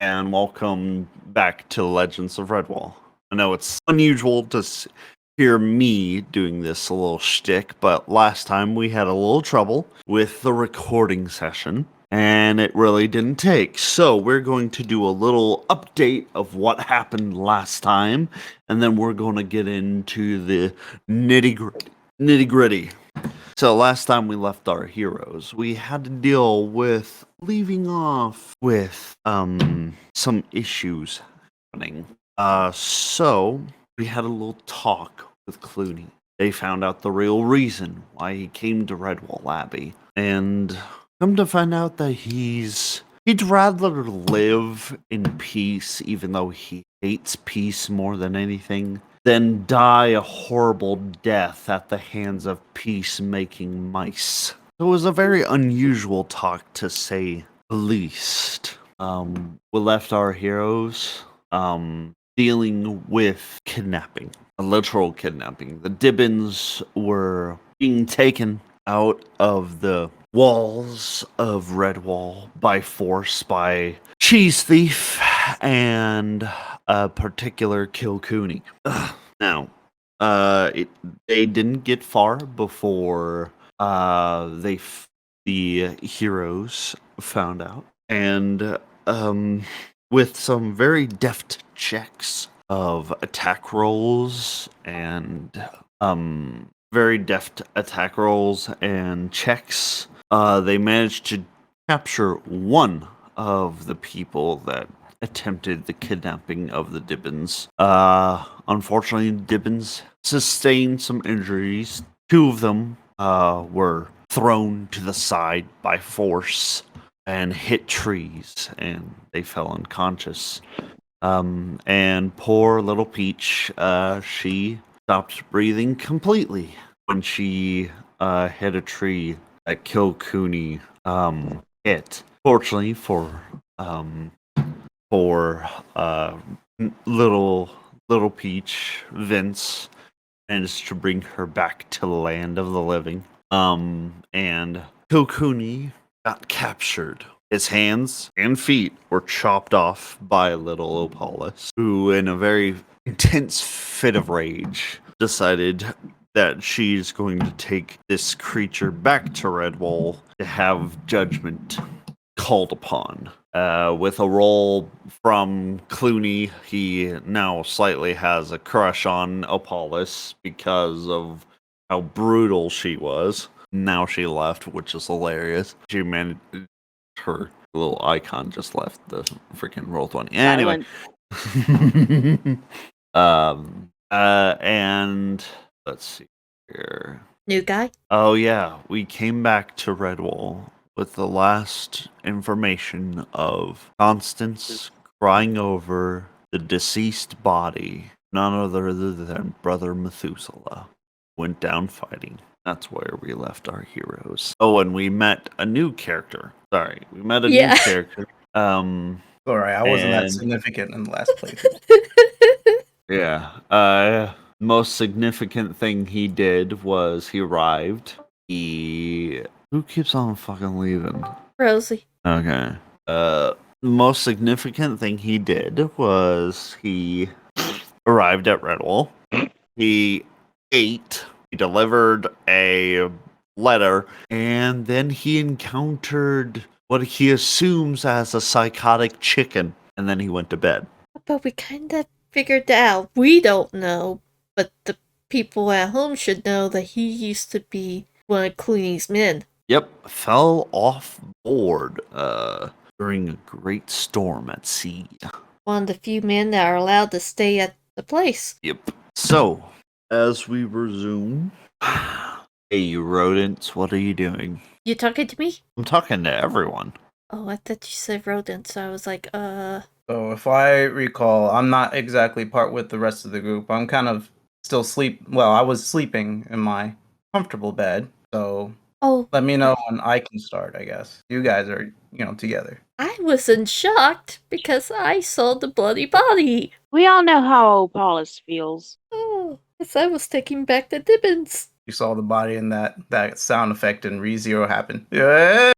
and welcome back to Legends of Redwall. I know it's unusual to hear me doing this a little shtick, but last time we had a little trouble with the recording session, and it really didn't take. So we're going to do a little update of what happened last time, and then we're going to get into the nitty-gritty. So last time we left our heroes, we had to deal with leaving off with some issues happening. So we had a little talk with Clooney. They found out the real reason why he came to Redwall Abbey, and come to find out that he'd rather live in peace, even though he hates peace more than anything, than die a horrible death at the hands of peacemaking mice. It was a very unusual talk, to say the least. We left our heroes dealing with kidnapping, a literal kidnapping. The Dibbins were being taken out of the walls of Redwall by force by Cheese Thief and a particular Kilcooney. Now, they didn't get far before the heroes found out, and with some very deft checks of attack rolls and checks, they managed to capture one of the people that attempted the kidnapping of the Dibbins. Unfortunately, Dibbins sustained some injuries. Two of them were thrown to the side by force and hit trees, and they fell unconscious. And poor little Peach, she stopped breathing completely when she hit a tree that Kilcooney hit. Fortunately for little Peach, Vince managed to bring her back to the land of the living. And Kilcooney got captured. His hands and feet were chopped off by little Opolis, who, in a very intense fit of rage, decided that she's going to take this creature back to Redwall to have judgment called upon. With a roll from Clooney, he now slightly has a crush on Opolis because of how brutal she was. Now she left, which is hilarious. She managed, her little icon just left the freaking roll 20. Anyway. And let's see here. New guy? Oh yeah, we came back to Redwall with the last information of Constance crying over the deceased body, none other than Brother Methuselah, went down fighting. That's where we left our heroes. Oh, and we met a new character. Sorry, we met a new character. Sorry, I wasn't that significant in the last playthrough. Yeah. Most significant thing he did was he arrived. Who keeps on fucking leaving? Rosie. Okay. Most significant thing he did was he arrived at Redwall. He ate. He delivered a letter, and then he encountered what he assumes as a psychotic chicken, and then he went to bed. But we kind of figured that out. We don't know, but the people at home should know that he used to be one of Clooney's men. Yep, fell off board during a great storm at sea. One of the few men that are allowed to stay at the place. Yep. So, as we resume, hey, rodents, what are you doing? You talking to me? I'm talking to everyone. Oh, I thought you said rodents. So I was like, So if I recall, I'm not exactly part with the rest of the group. I'm kind of still I was sleeping in my comfortable bed. So let me know when I can start, I guess. You guys are, together. I wasn't shocked because I saw the bloody body. We all know how Opolis feels. Oh, as I was taking back the Dibbins. You saw the body and that sound effect in ReZero happened. Yeah.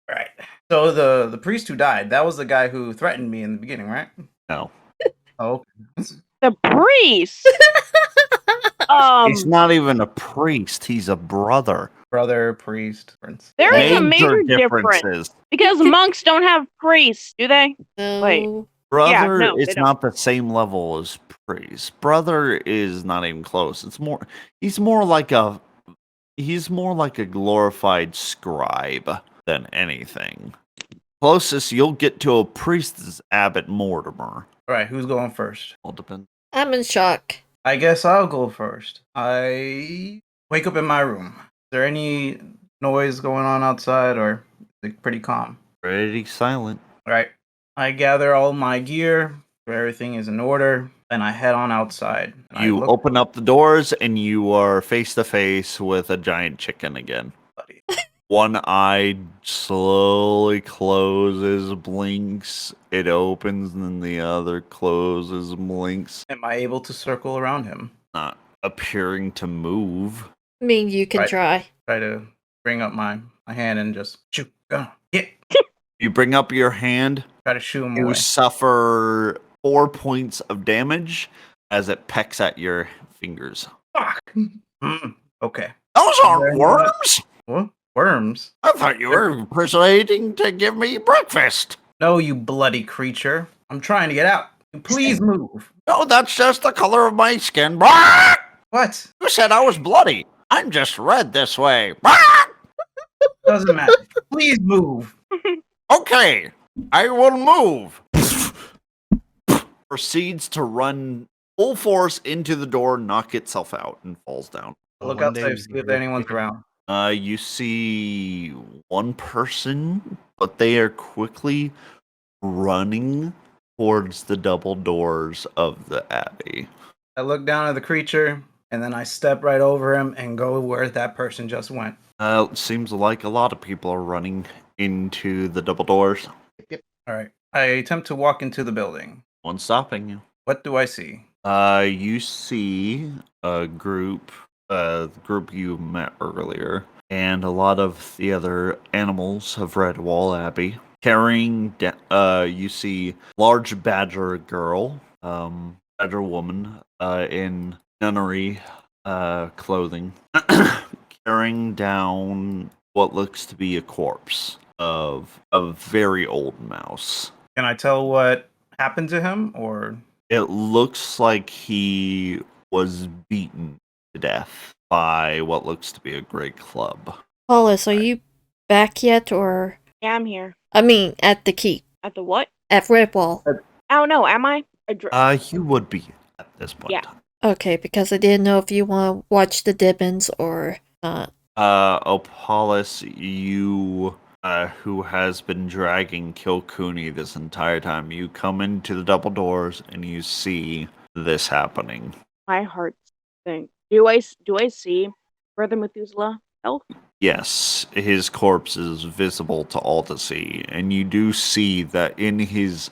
Right. So the priest who died, that was the guy who threatened me in the beginning, right? No. Oh, The priest. He's not even a priest. He's a brother. brother, priest, prince. There is a Names are major difference differences. because monks don't have priests, do they? No. Wait. Brother no, they is don't. not the same level as priest. Brother is not even close. He's more like a glorified scribe than anything. Closest you'll get to a priest is Abbot Mortimer. All right, who's going first? All depends. I'm in shock. I guess I'll go first. I wake up in my room. Is there any noise going on outside, or is it pretty calm? Pretty silent. All right. I gather all my gear. Everything is in order, and I head on outside. And You open up the doors, and you are face to face with a giant chicken again. Buddy. One eye slowly closes, blinks, it opens, and then the other closes, blinks, Am I able to circle around him? not appearing to move. I mean, you can Right. try. Try to bring up my hand and just shoot. Go. Yeah. You bring up your hand, Try to shoot him you away. suffer 4 points of damage as it pecks at your fingers. Fuck. Okay. Those aren't Very worms! What? Worms? I thought you were proceeding to give me breakfast. No, you bloody creature. I'm trying to get out. Please move. No, that's just the color of my skin. Bah! What? You said I was bloody. I'm just red this way. Doesn't matter. Please move. Okay, I will move. Proceeds to run full force into the door, knock itself out, and falls down. Look outside, see if anyone's around. You see one person, but they are quickly running towards the double doors of the abbey. I look down at the creature, and then I step right over him and go where that person just went. It seems like a lot of people are running into the double doors. All right. I attempt to walk into the building. One stopping you. What do I see? You see a group, the group you met earlier, and a lot of the other animals of Redwall Abbey carrying. You see large badger girl, badger woman, in nunnery clothing, carrying down what looks to be a corpse of a very old mouse. Can I tell what happened to him, or It looks like he was beaten to death by what looks to be a great club. Paulus, are you back yet, or... Yeah, I'm here. I mean, at the keep. At the what? At Redwall. Oh no, am I? You would be at this point. Yeah. Okay, because I didn't know if you want to watch the Dibbins or not. Opalis, you, who has been dragging Kilcooney this entire time, you come into the double doors and you see this happening. My heart sinks. Do I see Brother Methuselah health? Yes, his corpse is visible to all to see, and you do see that in his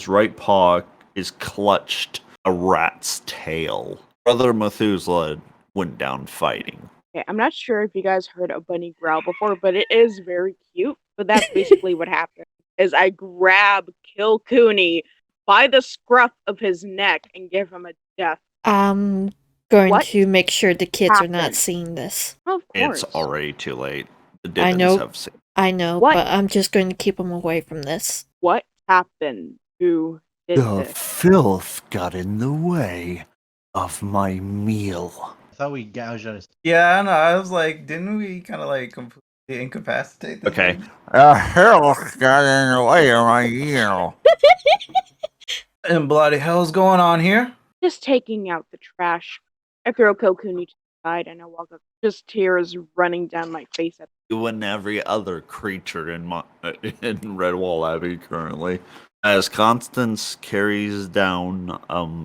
right paw, is clutched a rat's tail. Brother Methuselah went down fighting. Okay, I'm not sure if you guys heard a bunny growl before, but it is very cute. But that's basically what happened. Is I grab Kilcooney by the scruff of his neck and give him a death. I'm going What to make sure the kids are not happened? seeing this. Of course. It's already too late. The I Dibbins know. have seen. I know, What? but I'm just going to keep them away from this. What happened? Who did The this? filth got in the way of my meal. I thought we gouged out his. yeah, no, I was like, didn't we kind of like completely incapacitate this Okay. thing? Filth got in the way of my meal. And bloody hell's going on here? Just taking out the trash. I throw Kilcooney to the side and I walk up. Just tears running down my face. You and every other creature in Redwall Abbey currently. As Constance carries down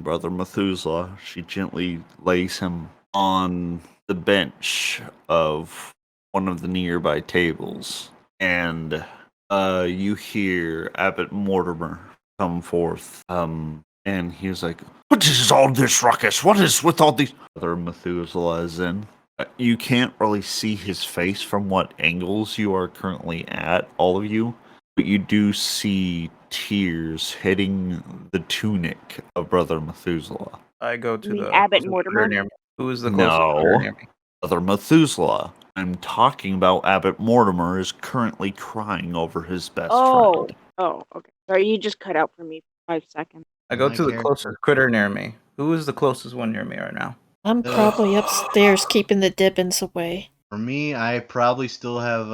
Brother Methuselah, she gently lays him on the bench of one of the nearby tables. And you hear Abbot Mortimer come forth. And he was like, "What is all this ruckus? What is with all these?" Brother Methuselah is in. You can't really see his face from what angles you are currently at, all of you, but you do see tears hitting the tunic of Brother Methuselah. I go to mean the Abbott closest Mortimer? critter near me. Who is the closest critter No, near me? Brother Methuselah. I'm talking about Abbott Mortimer is currently crying over his best friend. Oh, okay. Sorry, you just cut out for me for 5 seconds. I go My to the character- closest critter near me. Who is the closest one near me right now? I'm probably upstairs keeping the Dibbins away. For me, I probably still have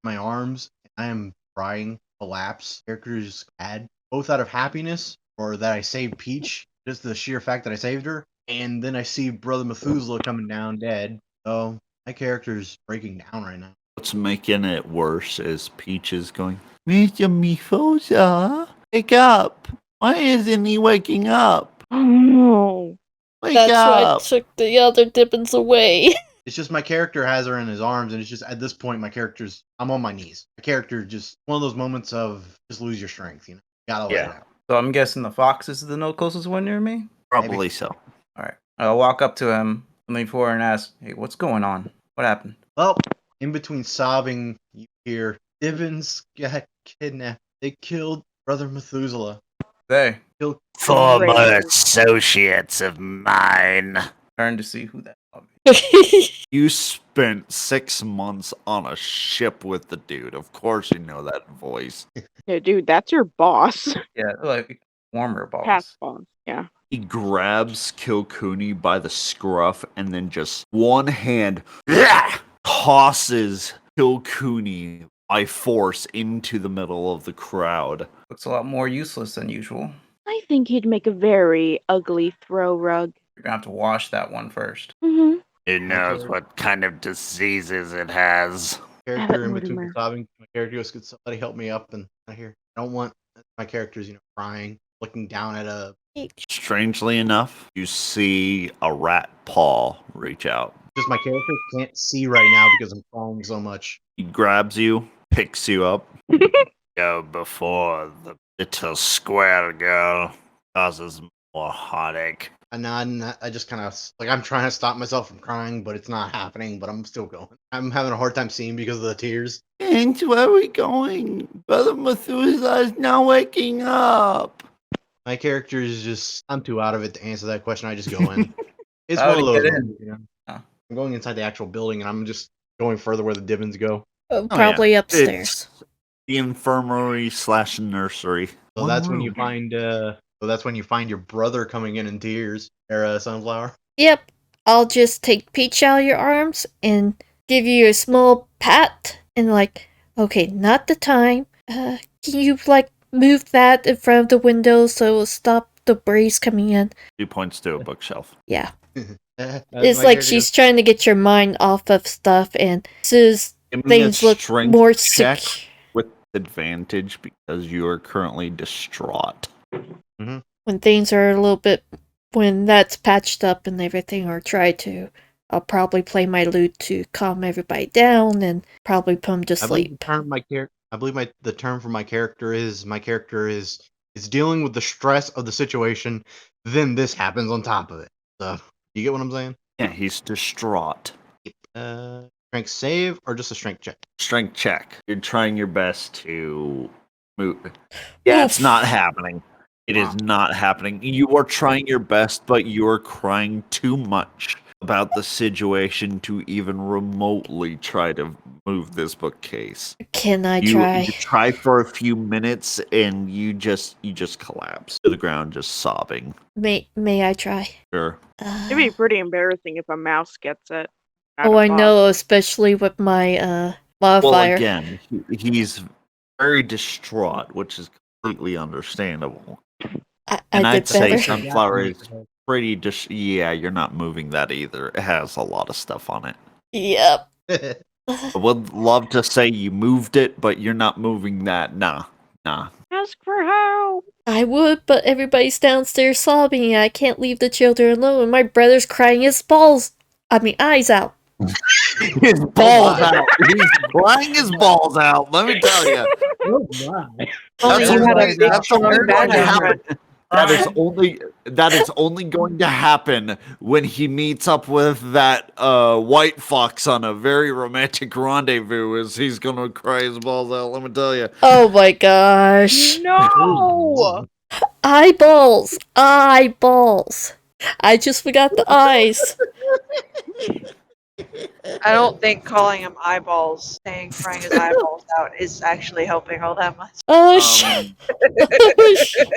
my arms. I am crying, collapse. Character is sad, both out of happiness or that I saved Peach, just the sheer fact that I saved her, and then I see Brother Methuselah coming down dead. So my character is breaking down right now. What's making it worse is Peach is going, Mr. Methuselah, wake up. Why isn't he waking up? Oh no. Wake That's why I up. took the other Dibbins away. It's just my character has her in his arms, and it's just at this point, I'm on my knees. My character just one of those moments of just lose your strength, you know? Gotta let it out. So I'm guessing the fox is the closest one near me? Probably so. All right. I'll walk up to him, lean forward, and ask, hey, what's going on? What happened? Well, in between sobbing, you hear Divins got kidnapped. They killed Brother Methuselah. They Former Great. associates of mine. turn to see who that is. You spent 6 months on a ship with the dude. Of course you know that voice. Yeah, dude, that's your boss. Yeah, like warmer balls. Past boss. Yeah. He grabs Kilcooney by the scruff and then just one hand tosses Kilcooney by force into the middle of the crowd. Looks a lot more useless than usual. I think he'd make a very ugly throw rug. You're gonna have to wash that one first. Mm-hmm. It knows what kind of diseases it has. Character in Abbott between Mortimer. sobbing. My character goes, "Could somebody help me up?" And I hear, I don't want my characters, crying, looking down at a. Strangely enough, you see a rat paw reach out. Just my character can't see right now because I'm crying so much. He grabs you, picks you up. Go before the little square girl causes more heartache. And I just kind of I'm trying to stop myself from crying, but it's not happening. But I'm still going. I'm having a hard time seeing because of the tears. And where are we going? Brother Methuselah is now waking up. My character is just I'm too out of it to answer that question. I just go in. It's How one of to those. get ones, in? Oh. I'm going inside the actual building, and I'm just going further where the Dibbins go. Probably yeah. upstairs. It's the infirmary / nursery. So that's when you find. So that's when you find your brother coming in tears. Or Sunflower. Yep. I'll just take Peach out of your arms and give you a small pat and okay, not the time. Can you move that in front of the window so it will stop the breeze coming in? She points to a bookshelf. Yeah. As It's my like character she's trying to get your mind off of stuff and says Give me a things look strength more check sick. with advantage because you are currently distraught. When things are a little bit, when that's patched up and everything, or try to, I'll probably play my lute to calm everybody down and probably put them to I believe sleep. the term for my character is dealing with the stress of the situation. Then this happens on top of it. So you get what I'm saying? Yeah, he's distraught. Strength save or just a strength check? Strength check. You're trying your best to move. Yeah, it's Oof. not happening. It is not happening. You are trying your best, but you are crying too much about the situation to even remotely try to move this bookcase. Can I You try? try for a few minutes and you just collapse to the ground, just sobbing. May I try? Sure. It'd be pretty embarrassing if a mouse gets it. Not Oh, a I fox. know, especially with my Well, modifier. again, he's very distraught, which is completely understandable. I And did I'd say better. Sunflower is pretty yeah, you're not moving that either. It has a lot of stuff on it. Yep. I would love to say you moved it, but you're not moving that. Nah. Ask for help. I would, but everybody's downstairs sobbing and I can't leave the children alone and my brother's crying his eyes out. His balls out. He's crying his balls out. Let me tell you. Oh my! Only That's you had a only- big that's only strong going to bad happen. That is only going to happen when he meets up with that white fox on a very romantic rendezvous. As he's gonna cry his balls out. Let me tell you. Oh my gosh. No. Eyeballs! Eyeballs! I just forgot the eyes. I don't think calling him eyeballs, saying crying his eyeballs out, is actually helping all that much. Oh shit. Oh, shit.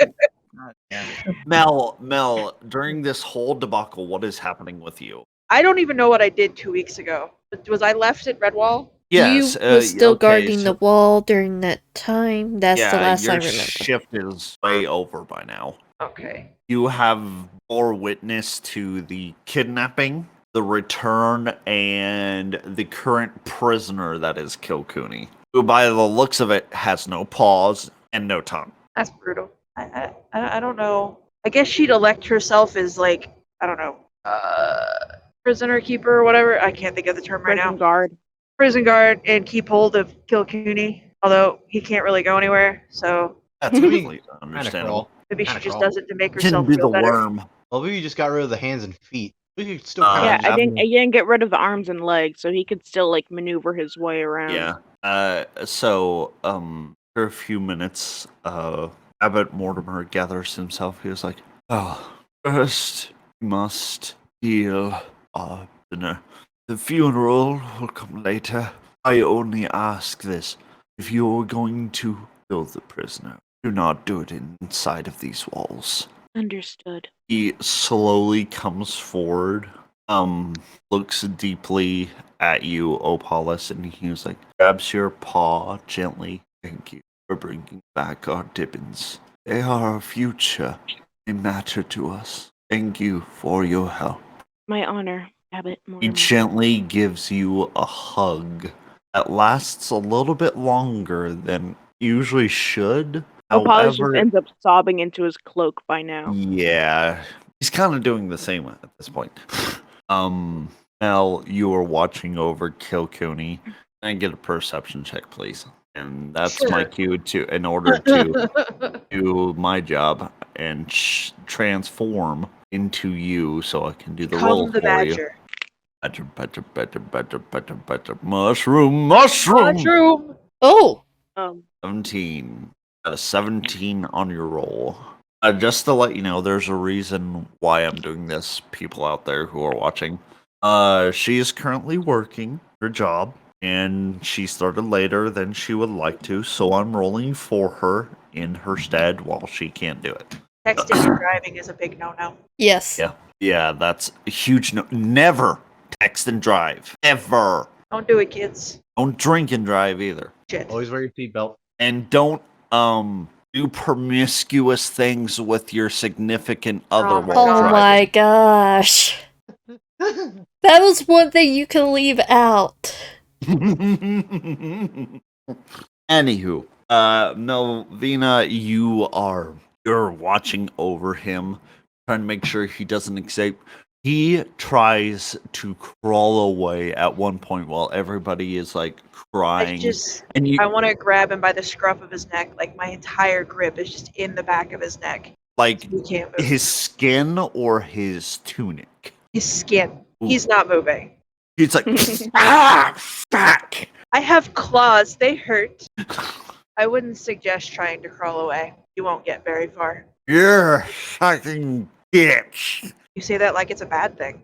Mel, during this whole debacle, what is happening with you? I don't even know what I did 2 weeks ago. Was I left at Redwall? Yes, You were still okay, guarding so- the wall during that time. That's the last I your remember. shift is way over by now. Okay. You have bore witness to the kidnapping, the return, and the current prisoner that is Kilcooney, who, by the looks of it, has no paws and no tongue. That's brutal. I don't know. I guess she'd elect herself as, like, I don't know, prisoner keeper or whatever. I can't think of the term right now. Prison guard. Prison guard and keep hold of Kilcooney, although he can't really go anywhere, so That's I mean, completely understandable. crawl. maybe she Kinda just crawl. does it to make Can herself be feel the better. worm. Well, maybe you just got rid of the hands and feet. We could still Yeah, kind I of didn't get rid of the arms and legs, so he could still like maneuver his way around. Yeah. So, for a few minutes, Abbot Mortimer gathers himself. He was like, "Oh, first we must heal our dinner. The funeral will come later. I only ask this: if you're going to kill the prisoner, do not do it inside of these walls." Understood. He slowly comes forward, looks deeply at you, Opalis, and he was like, grabs your paw gently. Thank you for bringing back our Dibbins. They are our future. They matter to us. Thank you for your help. My honor, Abbot He Mortimer. gently gives you a hug that lasts a little bit longer than usually should. Opalis just However, ends up sobbing into his cloak by now. yeah, he's kind of doing the same at this point. Mel, you are watching over Kilcooney. Can I get a perception check, please? And that's my Sure. cue to, in order to do my job and transform into you, so I can do the roll Come the for you. badger. Badger. Mushroom. Mushroom! Oh! 17. Got a 17 on your roll. Just to let you know, there's a reason why I'm doing this, people out there who are watching. She is currently working her job, and she started later than she would like to, so I'm rolling for her in her stead while she can't do it. Texting and driving is a big no-no. Yes. Yeah, that's a huge no. Never text and drive. Ever. Don't do it, kids. Don't drink and drive either. Shit. always wear your seatbelt. And don't do promiscuous things with your significant other Oh my while Oh God. my gosh. That was one thing you can leave out. driving. Anywho, Melvina, you're watching over him, trying to make sure he doesn't escape. He tries to crawl away at one point while everybody is like crying. And you I want to grab him by the scruff of his neck. Like, my entire grip is just in the back of his neck. like He can't move. his skin or his tunic. His skin. Ooh. He's not moving. He's like, ah, fuck. I have claws. They hurt. I wouldn't suggest trying to crawl away. You won't get very far. You're a fucking bitch. You say that like it's a bad thing.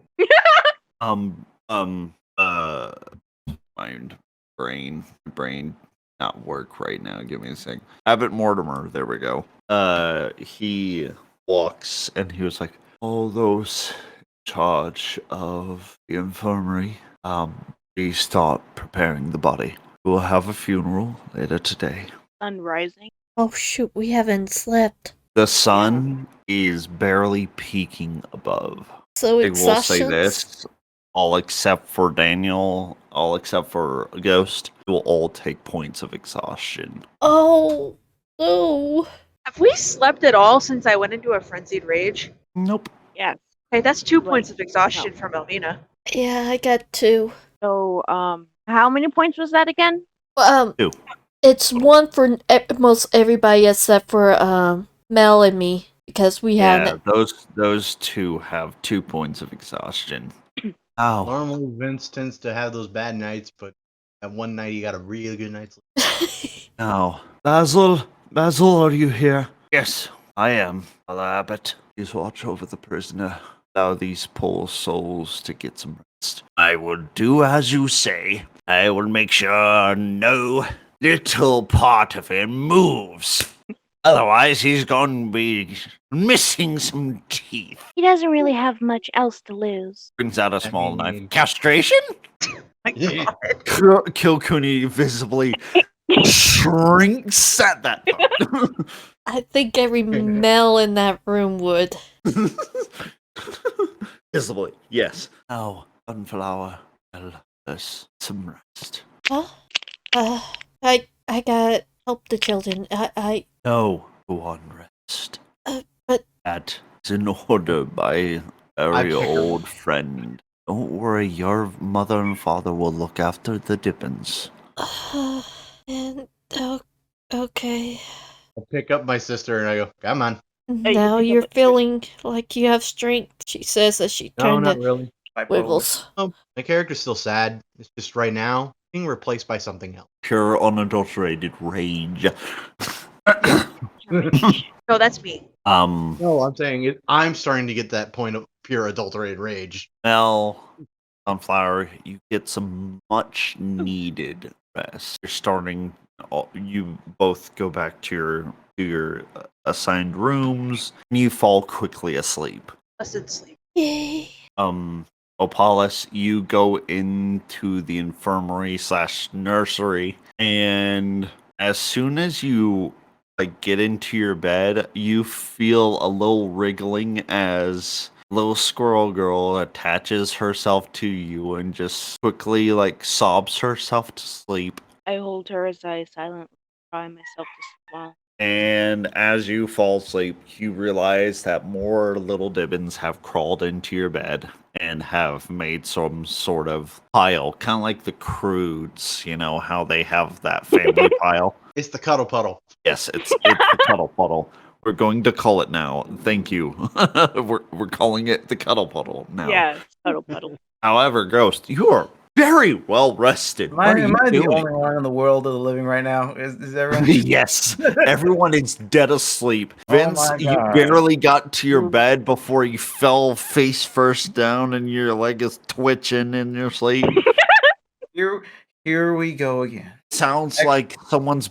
Mind, brain not work right now. Give me a sec. Abbot Mortimer, there we go. He walks and he was like, all those in charge of the infirmary, please start preparing the body. We'll have a funeral later today. Sun rising. Oh shoot, we haven't slept. The sun is barely peeking above. So I will say exhaustion. this, all except for Daniel, all except for Ghost, will all take points of exhaustion. Oh. Oh. Have we slept at all since I went into a frenzied rage? Nope. Yes. Okay, that's 2 Like, points of exhaustion no. from Elmina. Yeah, I got 2. So, how many points was that again? 2. It's 1 for most everybody except for Mel and me because we Yeah, have those two have 2 points of exhaustion. Ow. Normally, Vince tends to have those bad nights, but that one night he got a really good night's sleep. Now, Basil, are you here? Yes, I am. Father Abbott, please watch over the prisoner. Allow these poor souls to get some rest. I will do as you say. I will make sure no little part of him moves. Otherwise, he's going to be missing some teeth. He doesn't really have much else to lose. Brings out a small knife. mean- Castration? My God. Kilcooney visibly shrinks at that thought. I think every male in that room would. Visibly, yes. Now, Sunflower, tell us some rest. Huh? I gotta help the children. No, go on, rest. But That is an order by a very I pick her. old friend. Don't worry, your mother and father will look after the Dippins. and okay. I pick up my sister and I go, "Come on." Hey, Now you you're pick up- feeling like you have strength, she says as she No, kind not of really. wiggles. Oh, my character's still sad. It's just right now being replaced by something else. Pure unadulterated rage. No, that's me. No, I'm saying it. I'm starting to get that point of pure adulterated rage. Well, Sunflower, you get some much needed rest. You're starting. You both go back to your assigned rooms, and you fall quickly asleep. Blessed sleep. Yay. Opalis, you go into the infirmary / nursery, and as soon as you get into your bed, you feel a little wriggling as little squirrel girl attaches herself to you and just quickly sobs herself to sleep. I hold her as I silently cry myself to smile. And as you fall asleep, you realize that more little Dibbins have crawled into your bed and have made some sort of pile, kind of like the Croods, you know, how they have that family pile. It's the cuddle puddle. Yes, it's the cuddle puddle. We're going to call it now. Thank you. we're calling it the cuddle puddle now. Yeah, puddle puddle. However, Ghost, you are very well rested. Am I, What are you am I the doing? only one in the world of the living right now? Is everyone? Yes, everyone is dead asleep. Oh Vince, my you God. barely got to your bed before you fell face first down and your leg is twitching in your sleep. Here we go again. Sounds like someone's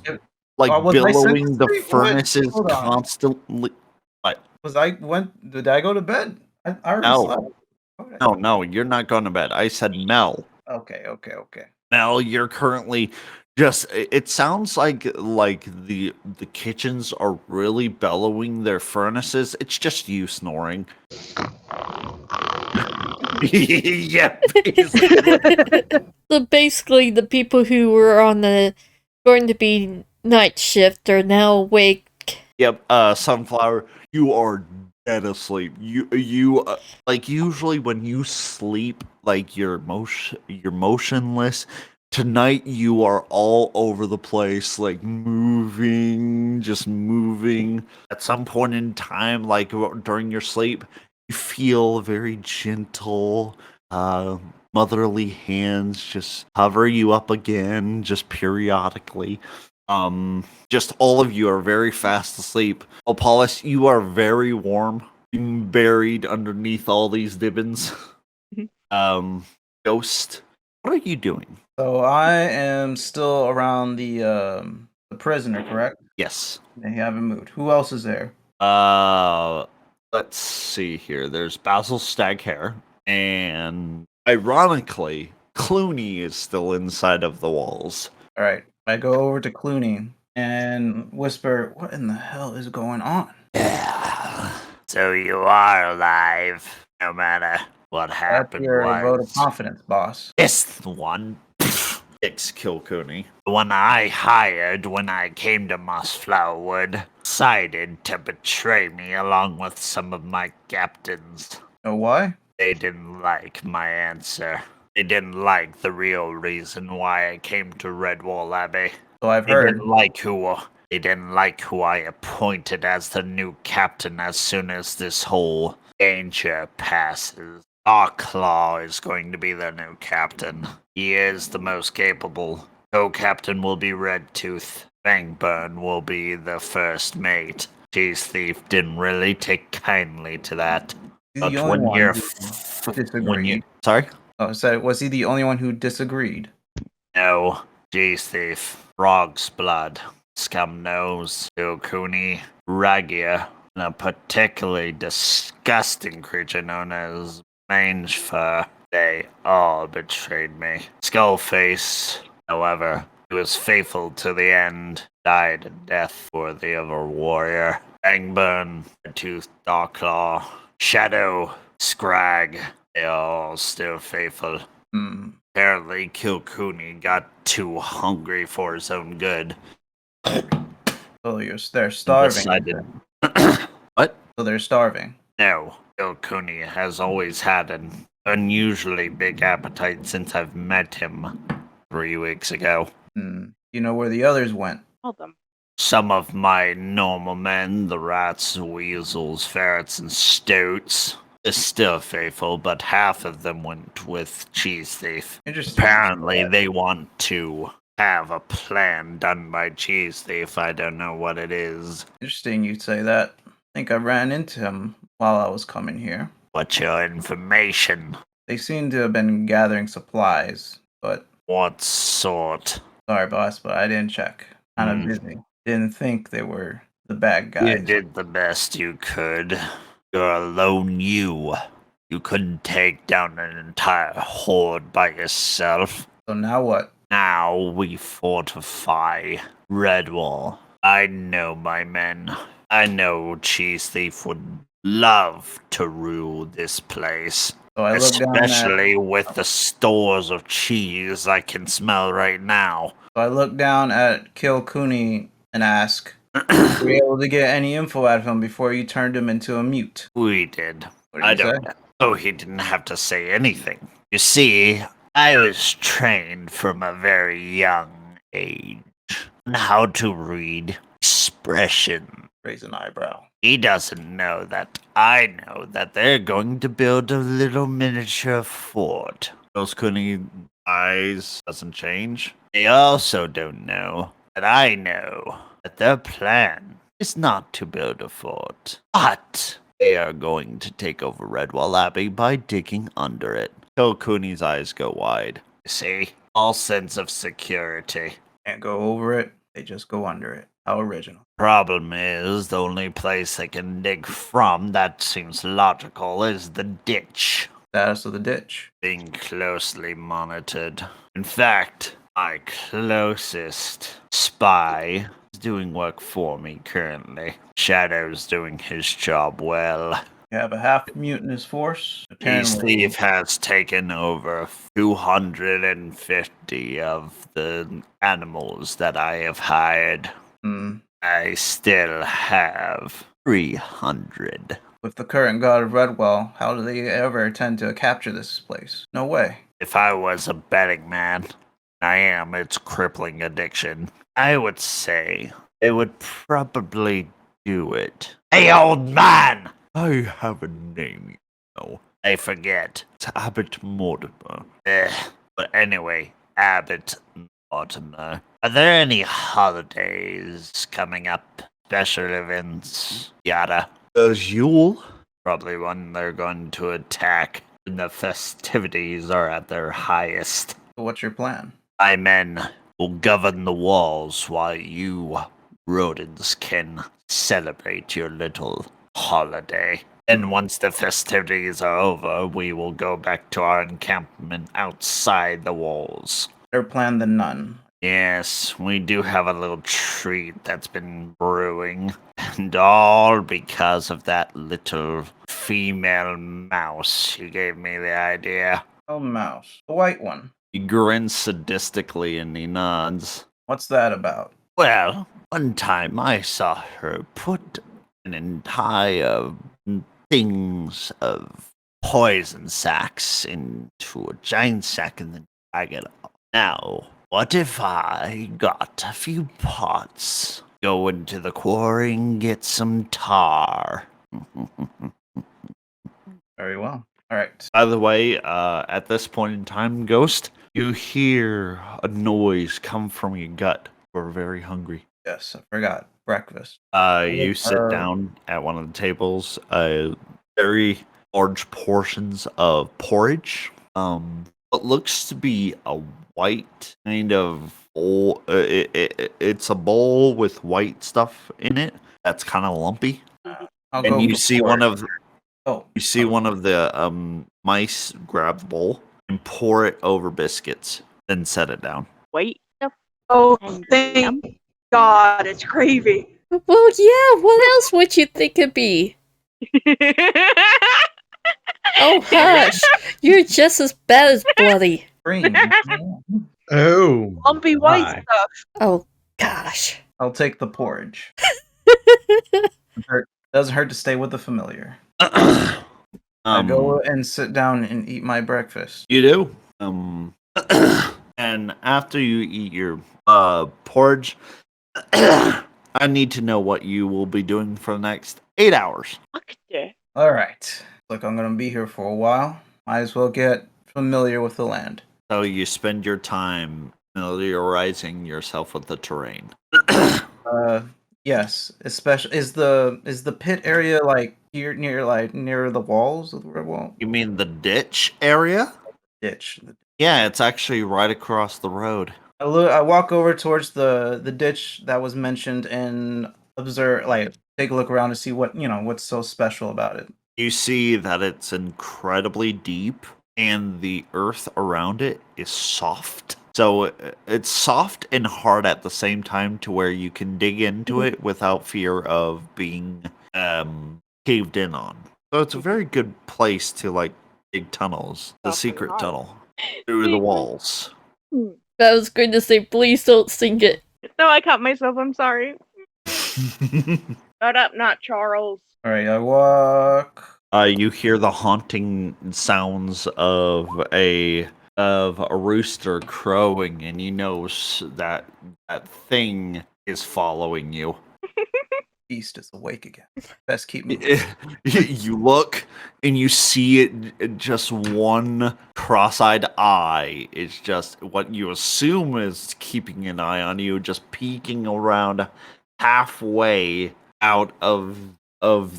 was I billowing sent the to sleep? What? furnaces Hold on. constantly. Did I go to bed? I already No. slept. Okay. No, you're not going to bed. I said Mel. Okay. Mel, you're currently just. It sounds like the kitchens are really bellowing their furnaces. It's just you snoring. Yeah, basically. So basically, the people who were on the going to be night shift are now awake. Yep, Sunflower, you are dead asleep. You usually when you sleep, you're motionless. Tonight you are all over the place, moving, just moving. At some point in time, during your sleep, you feel very gentle, motherly hands just hover you up again, just periodically. Just all of you are very fast asleep. Opalis, you are very warm, being buried underneath all these Dibbins. Ghost, what are you doing? So I am still around the prisoner, correct? Yes. They haven't moved. Who else is there? Let's see here. There's Basil Staghair, and ironically, Clooney is still inside of the walls. All right. I go over to Clooney and whisper, "What in the hell is going on?" Yeah. So you are alive, no matter what That's happened. your vote of confidence, boss. It's the one. Dix Kilcooney. The one I hired when I came to Moss Flowerwood. Decided to betray me along with some of my captains. Know why? They didn't like my answer. They didn't like the real reason why I came to Redwall Abbey. So I've They heard. didn't like who They didn't like who I appointed as the new captain as soon as this whole danger passes. Claw is going to be the new captain. He is the most capable. Co-captain will be Redtooth. Fangburn will be the first mate. Cheese Thief didn't really take kindly to that. He's But the only when one you're who when you disagreed. sorry? Oh, so was he the only one who disagreed? No, Cheese Thief, Frog's Blood, Scumnose, Ilkuni, Ragia, and a particularly disgusting creature known as Mangefur. They all betrayed me. Skullface, however, he was faithful to the end, died a death worthy of a warrior. Angburn, Tooth, Darklaw, Shadow, Scrag, they all still faithful. Hmm. Apparently, Kilcooney got too hungry for his own good. So they're starving. Decided. What? So they're starving. No, Kilcooney has always had an unusually big appetite since I've met him 3 weeks ago. You know where the others went? Tell them. Some of my normal men, the rats, weasels, ferrets, and stoats, are still faithful, but half of them went with Cheese Thief. Interesting. Apparently, they want to have a plan done by Cheese Thief. I don't know what it is. Interesting you'd say that. I think I ran into him while I was coming here. What's your information? They seem to have been gathering supplies, but What sort? sorry, boss, but I didn't check. Kind of busy. Didn't think they were the bad guys. You did the best you could. You're a lone you. You couldn't take down an entire horde by yourself. So now what? Now we fortify Redwall. I know my men. I know Cheese Thief would love to rule this place. So I look down at, Especially with the stores of cheese I can smell right now. so I look down at Kilcooney and ask, were you able to get any info out of him before you turned him into a mute? We did. What did I you don't know. Oh, he didn't have to say anything. You see, I was trained from a very young age on how to read expression. Raise an eyebrow. He doesn't know that I know that they're going to build a little miniature fort. Those Cooney eyes doesn't change. They also don't know that I know that their plan is not to build a fort, but they are going to take over Redwall Abbey by digging under it. Till Cooney's eyes go wide. You see, all sense of security. Can't go over it, they just go under it. How original. Problem is, the only place they can dig from that seems logical is the ditch. Status of the ditch. Being closely monitored. In fact, my closest spy is doing work for me currently. Shadow's doing his job well. You have a half mutinous force. Cheese Thief has taken over 250 of the animals that I have hired. I still have 300. With the current god of Redwall, how do they ever intend to capture this place? No way. If I was a betting man, I am its crippling addiction, I would say they would probably do it. Hey, old man! I have a name, you know. I forget. It's Abbot Mortimer. But anyway, Abbot Mortimer. Are there any holidays coming up? Special events? Yada. Yule? Probably one they're going to attack when the festivities are at their highest. So what's your plan? My men will govern the walls while you rodents can celebrate your little holiday. And once the festivities are over, we will go back to our encampment outside the walls. Better plan than none. Yes, we do have a little treat that's been brewing. And all because of that little female mouse who gave me the idea. Oh, mouse. The white one. He grins sadistically and he nods. What's that about? Well, one time I saw her put an entire things of poison sacks into a giant sack and then drag it off. Now, what if I got a few pots go into the quarry and get some tar. Very well. All right. By the way, at this point in time, Ghost, you hear a noise come from your gut. We're very hungry. Yes, I forgot breakfast. You sit down at one of the tables. Very large portions of porridge. What looks to be a white kind of bowl. It's a bowl with white stuff in it. That's kind of lumpy. I'll And go you for see porridge. one of Oh, you see one of the mice grab the bowl and pour it over biscuits, then set it down. Wait. Oh, And thank God, it's gravy. Well, yeah, what else would you think it'd be? Oh, hush. You're just as bad as Bloody. green. Oh, Lumpy white my. stuff. Oh, gosh. I'll take the porridge. Doesn't hurt to stay with the familiar. I go and sit down and eat my breakfast. You do. And after you eat your porridge, I need to know what you will be doing for the next 8 hours. All right. Look, I'm gonna be here for a while. Might as well get familiar with the land. So you spend your time familiarizing yourself with the terrain. Yes. Especially is the pit area like here near the walls of the Redwall You mean the ditch area? ditch? Yeah, it's actually right across the road. I walk over towards the ditch that was mentioned and observe, take a look around to see what's so special about it. You see that it's incredibly deep and the earth around it is soft. So it's soft and hard at the same time to where you can dig into it without fear of being caved in on. So it's a very good place to dig tunnels, the Soft and secret hard. tunnel through the walls. I was going to say, please don't sing it. No, I caught myself. I'm sorry. Shut up, not Charles. All right, I walk. You hear the haunting sounds of a rooster crowing, and you know that thing is following you. Beast is awake again. Best keep moving. You look and you see it, just one cross-eyed eye. It's just what you assume is keeping an eye on you, just peeking around halfway out of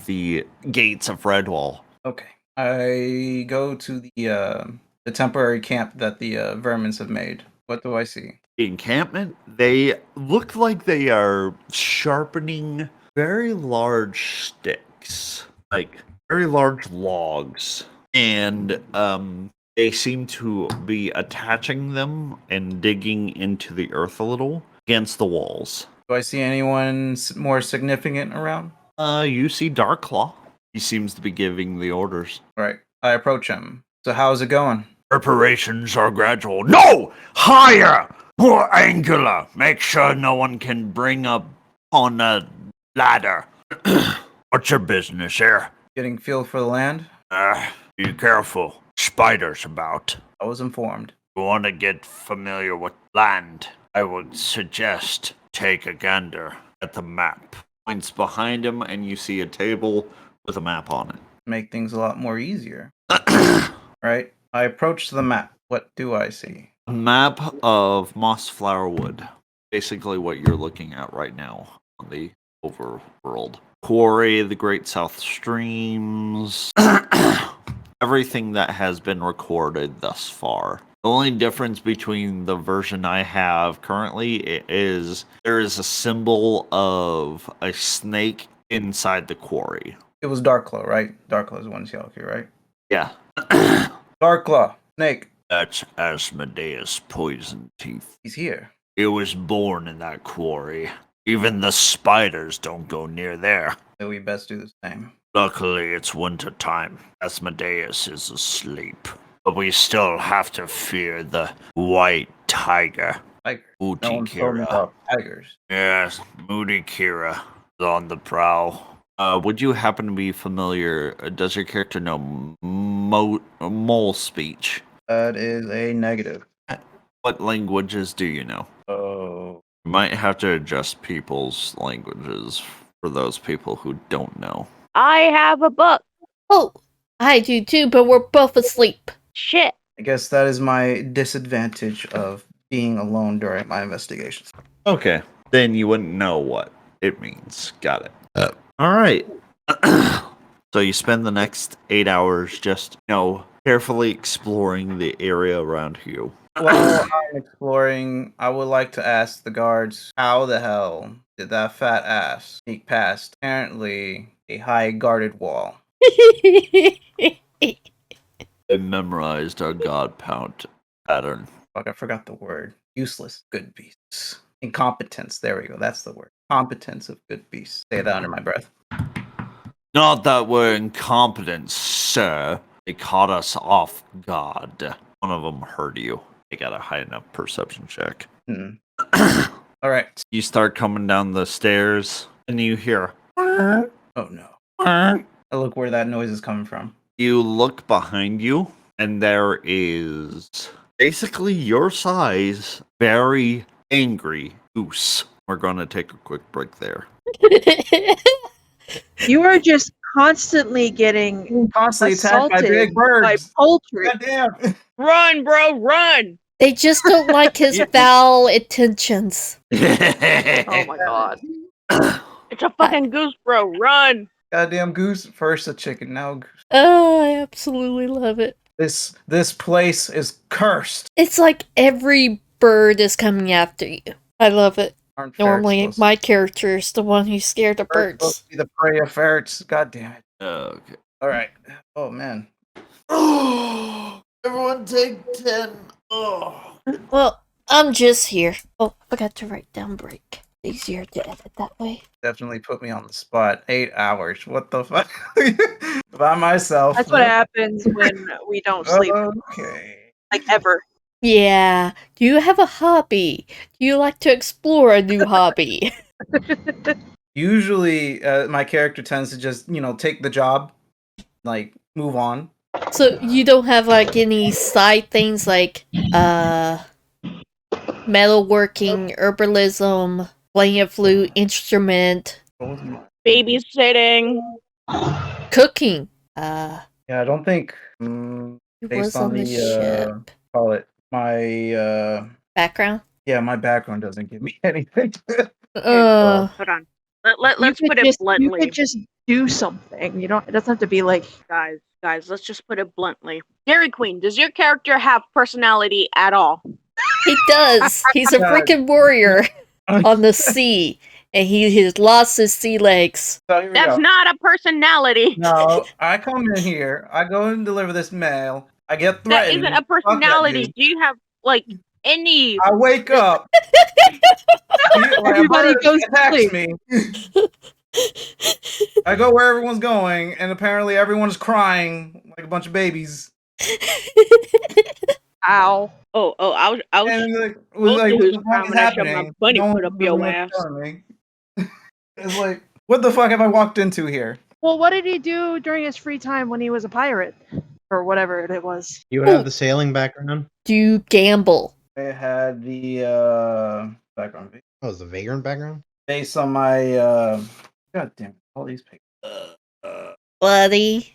the gates of Redwall. Okay, I go to the temporary camp that the vermins have made. What do I see? The encampment, they look like they are sharpening very large sticks, like very large logs, and they seem to be attaching them and digging into the earth a little against the walls. Do I see anyone more significant around? You see Darklaw. He seems to be giving the orders. All right, I approach him. So how's it going? Preparations are gradual. No! Higher! More angular! Make sure no one can bring up on a ladder. What's your business here? Getting feel for the land? Be careful. Spiders about. I was informed. You want to get familiar with land? I would suggest take a gander at the map. Points behind him, and you see a table with a map on it. Make things a lot more easier. Right? I approach the map. What do I see? A map of Mossflower Wood. Basically what you're looking at right now on the overworld. Quarry, the Great South Streams. Everything that has been recorded thus far. The only difference between the version I have currently is there is a symbol of a snake inside the quarry. It was Darklaw, right? Darklaw is one Yelky, right? Yeah. Darklaw, snake. That's Asmodeus Poison Teeth. He's here. He was born in that quarry. Even the spiders don't go near there. So we best do the same. Luckily, it's winter time. Asmodeus is asleep. But we still have to fear the white tiger. Tiger. Moody No one told me Kira. about tigers. Yes, Moody Kira is on the prowl. Would you happen to be familiar? Does your character know mole speech? That is a negative. What languages do you know? Oh, You might have to adjust people's languages for those people who don't know. I have a book. Oh, I do too, but we're both asleep. Shit. I guess that is my disadvantage of being alone during my investigations. Okay, then you wouldn't know what it means. Got it. All right. So you spend the next 8 hours just, carefully exploring the area around you. While I'm exploring, I would like to ask the guards, how the hell did that fat ass sneak past apparently a high guarded wall? I memorized our god pound pattern. Fuck, I forgot the word. Useless good beasts. Incompetence. There we go. That's the word. Competence of good beasts. Say that under my breath. Not that we're incompetent, sir. They caught us off guard. One of them heard you. They got a high enough perception check. All right. You start coming down the stairs, and you hear... Oh no. I look where that noise is coming from. You look behind you, and there is basically your size, very angry goose. We're going to take a quick break there. You are just constantly getting Constantly attacked by assaulted big birds. by poultry. Goddamn. Run, bro, run! They just don't like his foul intentions. Oh my god. It's a fucking goose, bro, run! Goddamn goose. First a chicken, now a goose. Oh, I absolutely love it. This place is cursed. It's like every bird is coming after you. I love it. Aren't ferrets Normally, supposed my character is the one who's scared of Ferrets birds. supposed to be the prey of ferrets. God damn it. Okay. All right. Oh man. Everyone take 10. Oh. Well, I'm just here. Oh, forgot to write down break. Easier to edit that way. Definitely put me on the spot. 8 hours. What the fuck? By myself. That's what happens when we don't sleep. Okay. Like, ever. Yeah. Do you have a hobby? Do you like to explore a new hobby? Usually, my character tends to just, take the job, like, move on. So you don't have like any side things like metalworking, herbalism, playing a flute instrument, Babysitting. cooking. Yeah, I don't think, He based was on on the ship. call it, my, Background. yeah, my background doesn't give me anything. Uh, Hold on. Let's You put could it just- bluntly. You could just do something. It doesn't have to be like. Guys, let's just put it bluntly. Dairy Queen, does your character have personality at all? he does. He's a freaking warrior on the sea, and he has lost his sea legs. So here we That's go. not a personality. No, I come in here, I go and deliver this mail, I get That threatened. isn't a Fuck that personality. dude. Do you have any? I wake up. Everybody goes to attacks sleep. me. I go where everyone's going, and apparently everyone's crying like a bunch of babies. Ow. I was And like, it Both was like, of what who's the fuck is coming at you, my happening? bunny No put one up your was ass. telling me. It's like, what the fuck have I walked into here? Well, what did he do during his free time when he was a pirate? Or whatever it was. You would have the sailing background. Do you gamble? I had the background Oh, it was the vagrant background. based on my god damn it, all these pictures. Buddy.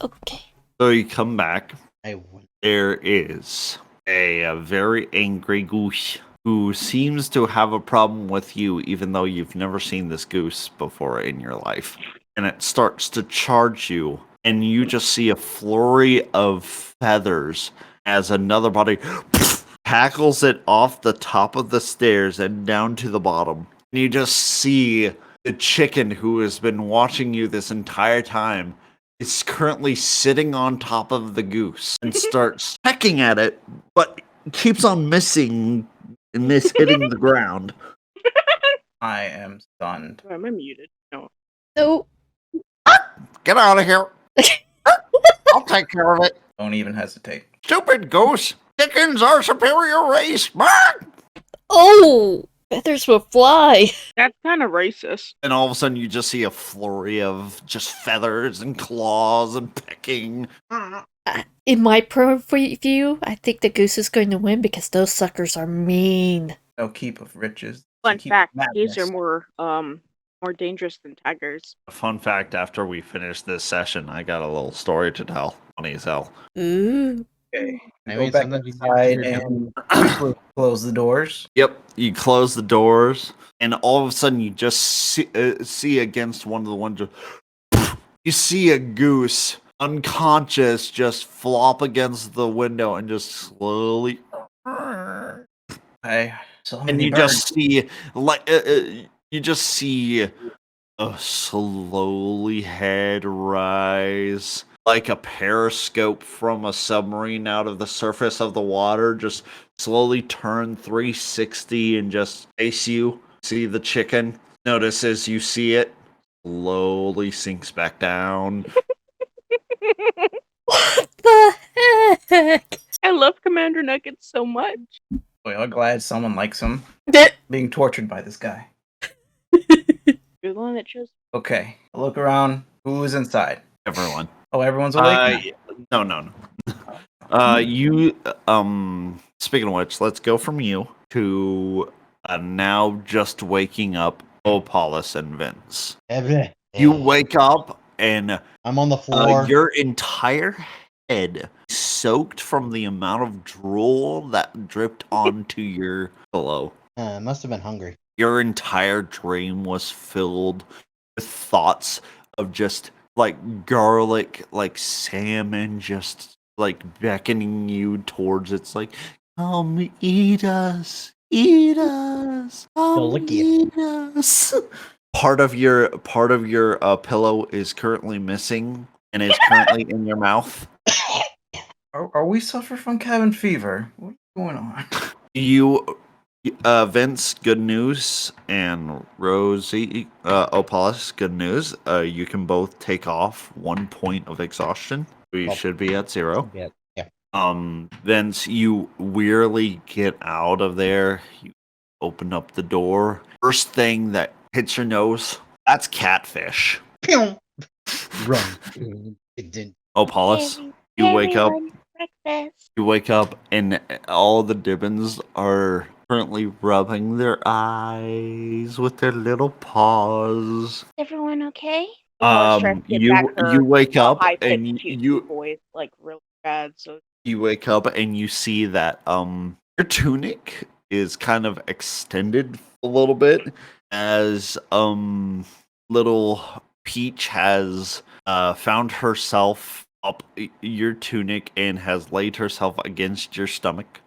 Okay. So you come back. I wouldn't. There is a very angry goose who seems to have a problem with you, even though you've never seen this goose before in your life. And it starts to charge you, and you just see a flurry of feathers as another body tackles it off the top of the stairs and down to the bottom. And you just see the chicken who has been watching you this entire time is currently sitting on top of the goose and starts pecking at it, but keeps on missing and hitting the ground. I am stunned. Am I muted? No. So, Get out of here. I'll take care of it. Don't even hesitate. Stupid goose. Chickens are superior race. oh, feathers will fly. That's kind of racist. And all of a sudden you just see a flurry of just feathers and claws and pecking. In my point of view, I think the goose is going to win because those suckers are mean. No keep of riches. Fun Keep fact: madness. these are more dangerous than tigers. A fun fact: after we finish this session, I got a little story to tell. Funny as hell. Ooh. Okay. I Go mean, back sometimes you inside get and quickly close the doors. Yep, you close the doors, and all of a sudden you just see against one of the windows. You see a goose unconscious just flop against the window and just slowly. I so And many you birds. just see a slowly head rise like a periscope from a submarine out of the surface of the water, just slowly turn 360 and just face you. See the chicken. Notice as you see it, slowly sinks back down. What the heck? I love Commander Nuggets so much. Boy, I'm glad someone likes him. Being tortured by this guy. You're the one that chose. Okay, I look around. Who is inside? Everyone. Oh, everyone's awake. No. You speaking of which, let's go from you to now just waking up Opolis and Vince. You wake up and I'm on the floor. your entire head soaked from the amount of drool that dripped onto your pillow. I must have been hungry. Your entire dream was filled with thoughts of just like garlic, like salmon, just like beckoning you towards it's like, come eat us, come lick you. eat us. Part of your pillow is currently missing and is currently in your mouth. Are we suffering from cabin fever? What's going on? You, Vince, good news, and Rosie, Opolis, good news. You can both take off 1 point of exhaustion. We should be at 0. Yeah. Vince, you wearily get out of there. You open up the door. First thing that hits your nose, that's catfish. Run. It didn't. Opolis, you wake up. You wake up and all the Dibbons are currently rubbing their eyes with their little paws. Everyone okay? You wake up high and you voice like really bad. So you wake up and you see that your tunic is kind of extended a little bit as little Peach has found herself up your tunic and has laid herself against your stomach.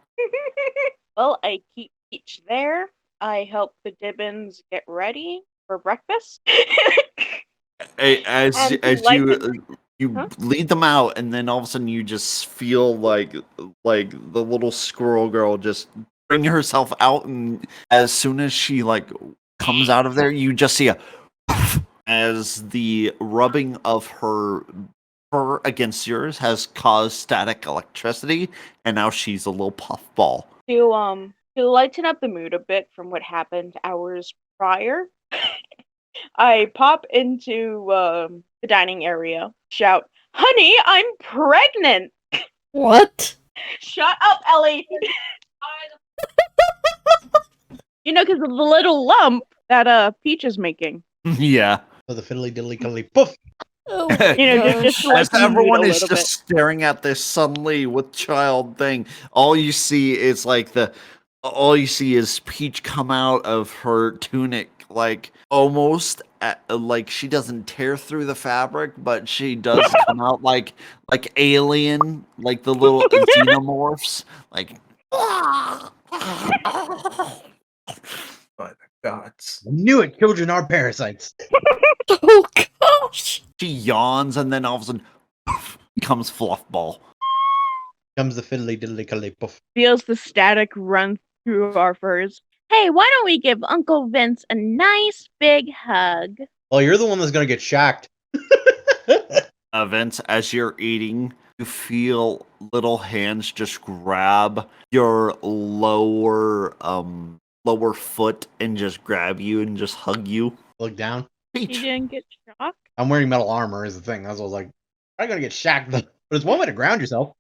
well, I keep Peach there. I help the Dibbons get ready for breakfast. As you Huh? lead them out, and then all of a sudden you just feel like the little squirrel girl just bring herself out, and as soon as she like comes out of there, you just see a as the rubbing of her fur against yours has caused static electricity, and now she's a little puffball. To lighten up the mood a bit from what happened hours prior, I pop into the dining area, shout, "Honey, I'm pregnant!" What? Shut up, Ellie! Because of the little lump that Peach is making. Yeah. So the fiddly diddly cuddly poof. Oh, just to As lighten the mood everyone a is little just bit. staring at this suddenly with child thing, all you see is all you see is Peach come out of her tunic, like almost like she doesn't tear through the fabric, but she does come out like alien, like the little xenomorphs, like. By the gods. I knew it. Children are parasites. Oh gosh. She yawns, and then all of a sudden, comes Fluffball. Comes the fiddly diddly cuddly poof. Feels the static run through our furs. Hey, why don't we give Uncle Vince a nice big hug? Well, you're the one that's gonna get shacked. Vince, as you're eating, you feel little hands just grab your lower foot and just grab you and just hug you. Look down. You Peach. didn't get shocked? I'm wearing metal armor is the thing. That's what I was like, I'm gonna get shacked. But it's one way to ground yourself.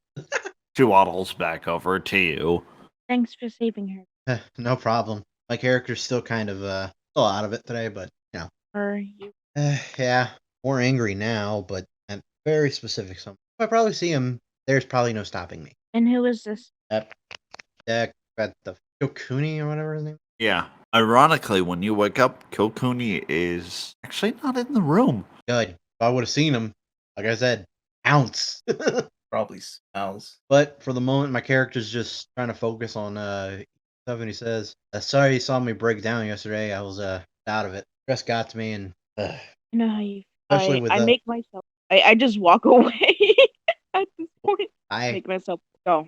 She waddles back over to you. Thanks for saving her. No problem. My character's still kind of still out of it today, but you know. Are you? Yeah, more angry now, but I'm very specific. So if I probably see him, there's probably no stopping me. And who is this? That the Kokuni or whatever his name. Yeah. Ironically, when you wake up, Kilkuni is actually not in the room. Good. If I would have seen him, like I said, ounce. Probably smells. But for the moment, my character's just trying to focus on stuff, and he says, "Sorry, you saw me break down yesterday. I was out of it. Stress got to me, and I know how you. especially with I make myself. I just walk away at this point. I Make myself go.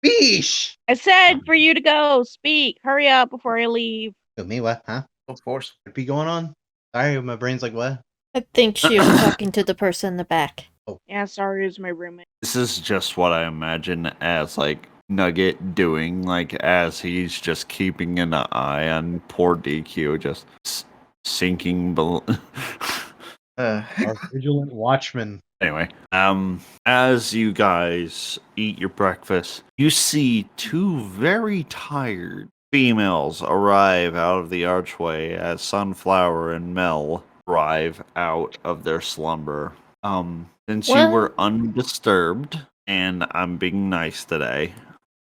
Beesh. I said for you to go. Speak. Hurry up before I leave. Who, me? What? Huh? Of course. What be going on? Sorry, my brain's like what? I think she was talking to the person in the back. Yeah, sorry, it was my roommate. This is just what I imagine as like Nugget doing, like as he's just keeping an eye on poor DQ, just sinking below. Our vigilant watchman. Anyway, as you guys eat your breakfast, you see two very tired females arrive out of the archway as Sunflower and Mel arrive out of their slumber. Since you were undisturbed, and I'm being nice today,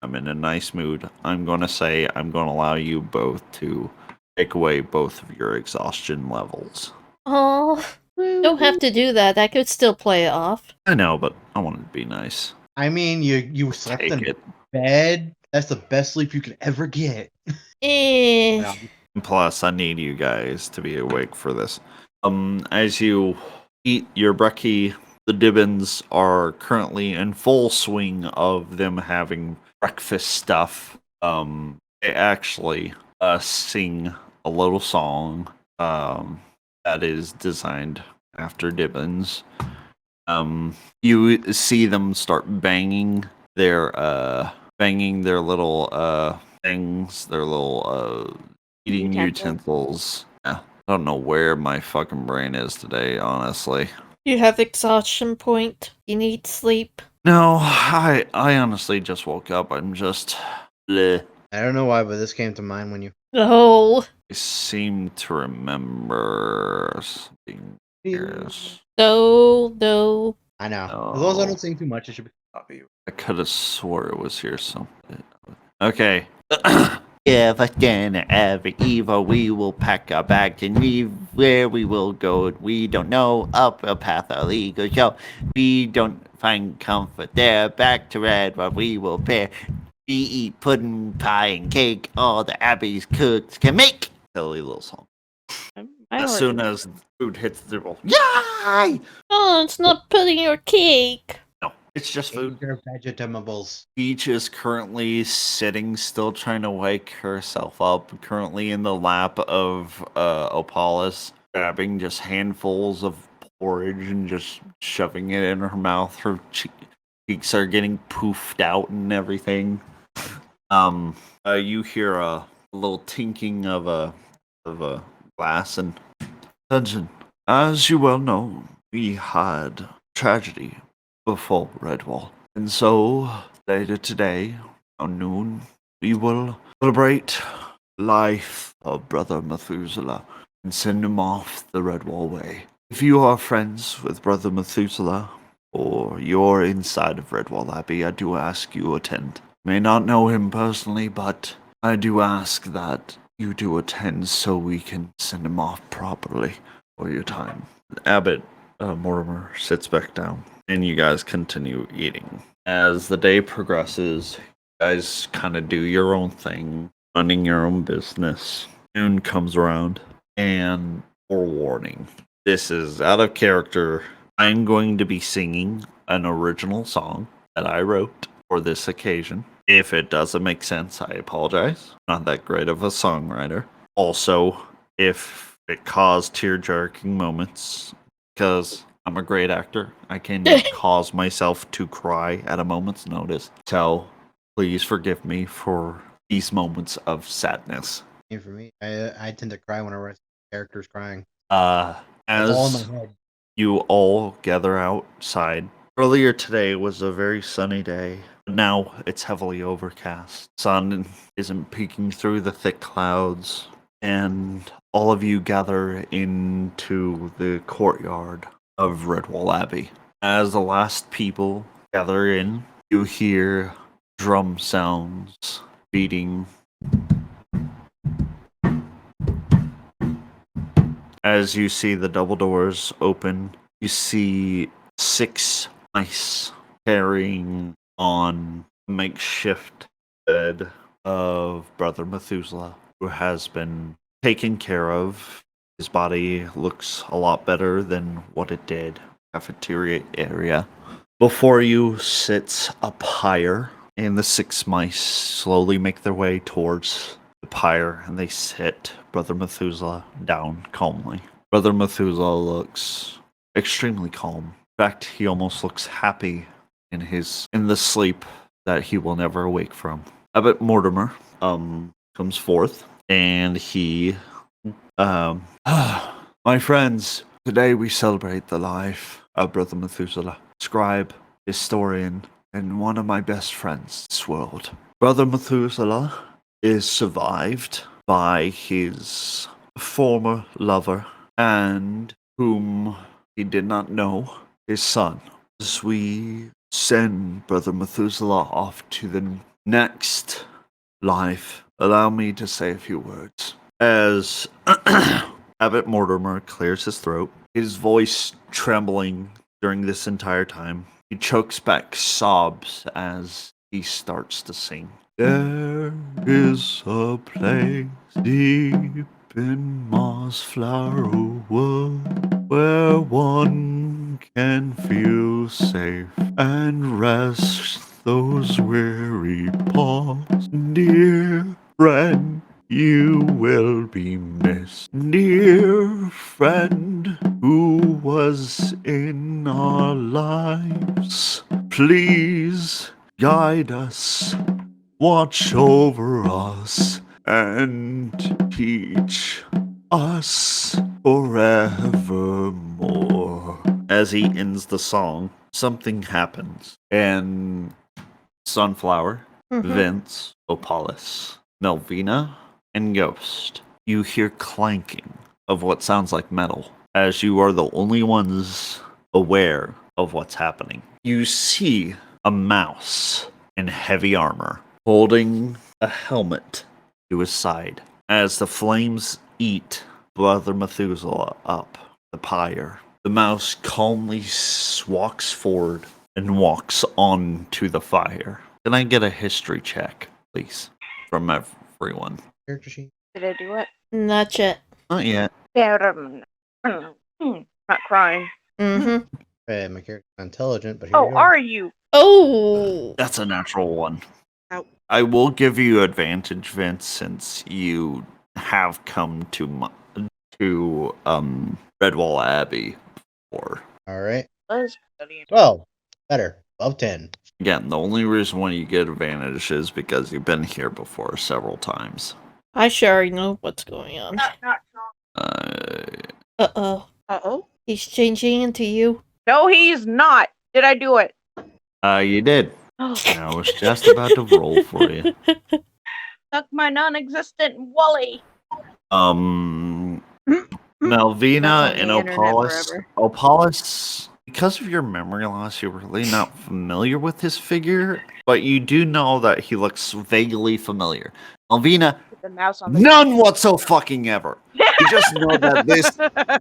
I'm in a nice mood, I'm going to say I'm going to allow you both to take away both of your exhaustion levels. Oh, don't have to do that. I could still play it off. I know, but I wanted to be nice. I mean, you slept Take in it. bed. That's the best sleep you could ever get. Eh. Plus, I need you guys to be awake for this. As you eat your brekkie, the Dibbins are currently in full swing of them having breakfast stuff. They actually sing a little song that is designed after Dibbins. You see them start banging their little things, their little eating utensils. Yeah. I don't know where my fucking brain is today, honestly. You have exhaustion point. You need sleep. No, I honestly just woke up. I'm just bleh. I don't know why, but this came to mind when you. No. I seem to remember something. Yes. No. I know. As long as I No. don't sing too much, it should be. I could have swore it was here something. Okay. If again ever evil, we will pack our bags and leave where we will go. We don't know up a path our legal show. We don't find comfort there. Back to Redwall we will bear. We eat pudding, pie, and cake. All the Abbey's cooks can make. Silly little song. As soon as food hits the table, yay! Oh, it's not pudding or cake. No, it's just food. Your vegetables. Peach is currently sitting still trying to wake herself up, currently in the lap of Opalis, grabbing just handfuls of porridge and just shoving it in her mouth. Her cheeks are getting poofed out and everything. You hear a little tinking of a glass and attention. As you well know, we had tragedy before Redwall. And so, later today, around noon, we will celebrate life of Brother Methuselah and send him off the Redwall way. If you are friends with Brother Methuselah, or you're inside of Redwall Abbey, I do ask you attend. May not know him personally, but I do ask that you do attend so we can send him off properly for your time. Abbot Mortimer sits back down, and you guys continue eating. As the day progresses, you guys kind of do your own thing, running your own business. Noon comes around, and forewarning, this is out of character. I'm going to be singing an original song that I wrote for this occasion. If it doesn't make sense, I apologize. Not that great of a songwriter. Also, if it caused tear-jerking moments, because I'm a great actor, I can cause myself to cry at a moment's notice. So, please forgive me for these moments of sadness. For me, I tend to cry whenever I see characters crying. As all in my head. You all gather outside. Earlier today was a very sunny day. But now it's heavily overcast. Sun isn't peeking through the thick clouds, and all of you gather into the courtyard of Redwall Abbey. As the last people gather in, you hear drum sounds beating. As you see the double doors open, you see 6 mice carrying on a makeshift bed of Brother Methuselah, who has been taken care of. His body looks a lot better than what it did. Cafeteria area. Before you sits a pyre, and the 6 mice slowly make their way towards the pyre, and they sit Brother Methuselah down calmly. Brother Methuselah looks extremely calm. In fact, he almost looks happy in the sleep that he will never awake from. Abbot Mortimer comes forth, and he my friends, today we celebrate the life of Brother Methuselah, scribe, historian, and one of my best friends in this world. Brother Methuselah is survived by his former lover, and whom he did not know, his son. As we send Brother Methuselah off to the next life, allow me to say a few words. As Abbot Mortimer clears his throat, his voice trembling during this entire time, he chokes back sobs as he starts to sing. There is a place deep in Moss Flower Wood where one can feel safe and rest those weary paws. Dear friend, you will be missed. Dear friend who was in our lives, please guide us, watch over us, and teach us forevermore. As he ends the song, something happens, and Sunflower, Vince, Opalis, Melvina, and Ghost, you hear clanking of what sounds like metal, as you are the only ones aware of what's happening. You see a mouse in heavy armor holding a helmet to his side as the flames eat Brother Methuselah up the pyre. The mouse calmly walks forward and walks on to the fire. Can I get a history check, please, from everyone? Character sheet. Did I do it? Not yet. Not yet. Yeah, not crying. Mm-hmm. My character's intelligent, but here we Oh, go. are you? Oh! That's a natural one. Ow. I will give you advantage, Vince, since you have come to Redwall Abbey before. All right. Let's study. 12. Better. Above 10. Again, the only reason why you get advantage is because you've been here before several times. I sure already know what's going on. Not Uh-oh. Uh-oh. He's changing into you. No, he's not. Did I do it? You did. Oh, And I was just about to roll for you. suck my non-existent Wally. Malvina Not on and the internet Opalis. forever. Opalis, because of your memory loss, you're really not familiar with his figure, but you do know that he looks vaguely familiar. Malvina, Put the mouse on the none whatsoever. You just know that this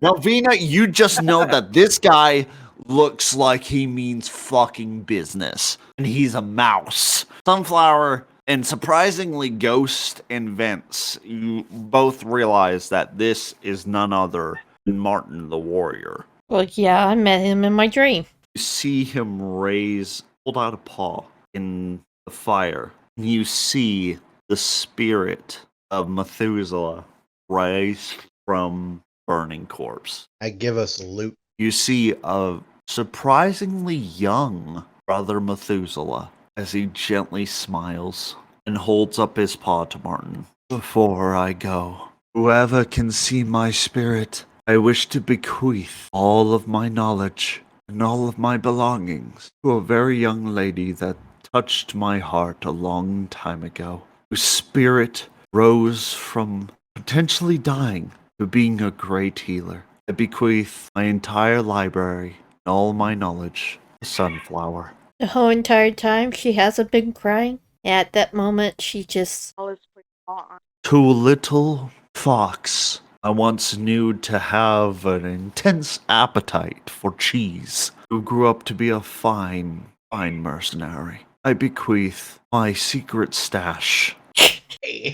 Malvina, you just know that this guy looks like he means fucking business. And he's a mouse. Sunflower and surprisingly Ghost and Vince, you both realize that this is none other than Martin the Warrior. Well, yeah, I met him in my dream. You see him hold out a paw in the fire. And you see the spirit of Methuselah rise from burning corpse. I give us loot. You see a surprisingly young Brother Methuselah as he gently smiles and holds up his paw to Martin. Before I go, whoever can see my spirit, I wish to bequeath all of my knowledge and all of my belongings to a very young lady that touched my heart a long time ago, whose spirit rose from potentially dying to being a great healer. I bequeath my entire library and all my knowledge to Sunflower. The whole entire time she hasn't been crying. At that moment, she just. All is pretty on. To a little fox I once knew to have an intense appetite for cheese, who grew up to be a fine mercenary. I bequeath my secret stash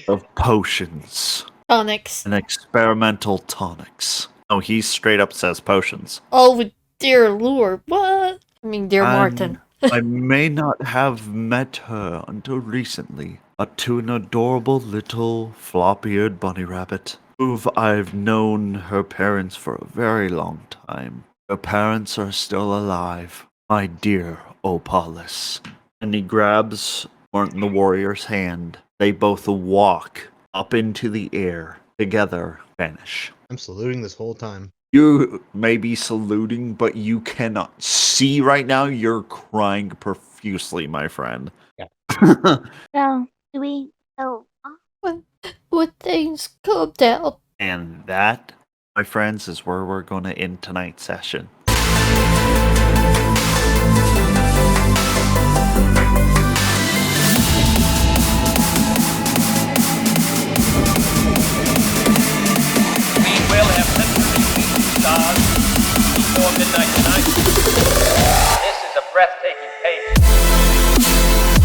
of potions Tonics. and experimental tonics. Oh, he straight up says potions. Oh, dear Lord. What? I mean, dear Martin. I may not have met her until recently, but to an adorable little flop-eared bunny rabbit, who I've known her parents for a very long time. Her parents are still alive, my dear Opalis. And he grabs Martin the Warrior's hand. They both walk up into the air, together vanish. I'm saluting this whole time. You may be saluting, but you cannot see right now. You're crying profusely, my friend. Yeah. So, do we go off? When things calm down. And that, my friends, is where we're going to end tonight's session.